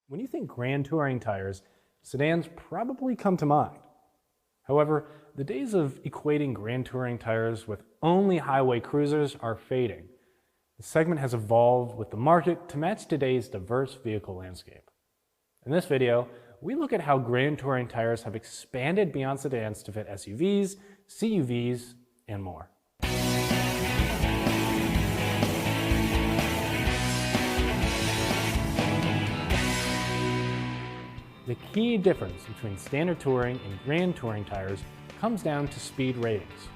When you think Grand Touring tires, sedans probably come to mind. However, the days of equating Grand Touring tires with only highway cruisers are fading. The segment has evolved with the market to match today's diverse vehicle landscape. In this video, we look at how Grand Touring tires have expanded beyond sedans to fit SUVs, CUVs, and more. The key difference between standard touring and Grand Touring tires comes down to speed ratings.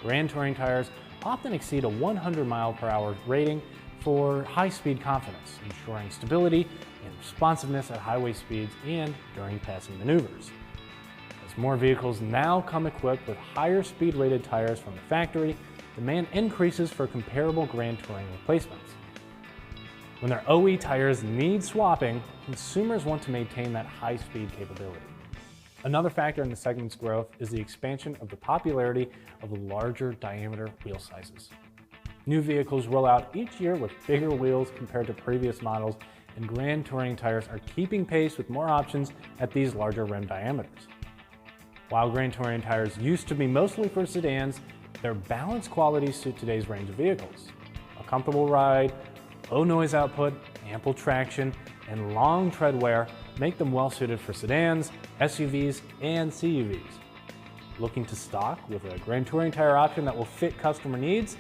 Grand Touring tires often exceed a 100 mph rating for high-speed confidence, ensuring stability and responsiveness at highway speeds and during passing maneuvers. As more vehicles now come equipped with higher speed-rated tires from the factory, demand increases for comparable Grand Touring replacements. When their OE tires need swapping, consumers want to maintain that high-speed capability. Another factor in the segment's growth is the expansion of the popularity of larger diameter wheel sizes. New vehicles roll out each year with bigger wheels compared to previous models, and Grand Touring tires are keeping pace with more options at these larger rim diameters. While Grand Touring tires used to be mostly for sedans, their balanced qualities suit today's range of vehicles. A comfortable ride, low noise output, ample traction, and long tread wear make them well suited for sedans, SUVs, and CUVs. Looking to stock with a Grand Touring tire option that will fit customer needs?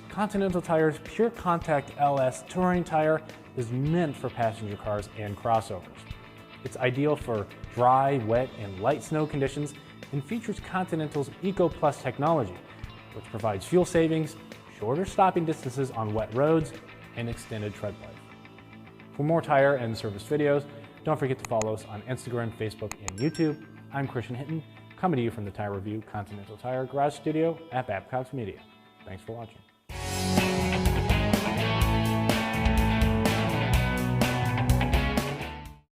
Continental Tire's Pure Contact LS Touring tire is meant for passenger cars and crossovers. It's ideal for dry, wet, and light snow conditions and features Continental's Eco Plus technology, which provides fuel savings, shorter stopping distances on wet roads, and extended tread life. For more tire and service videos, don't forget to follow us on Instagram, Facebook, and YouTube. I'm Christian Hinton, coming to you from the Tire Review Continental Tire Garage Studio at Babcock's Media. Thanks for watching.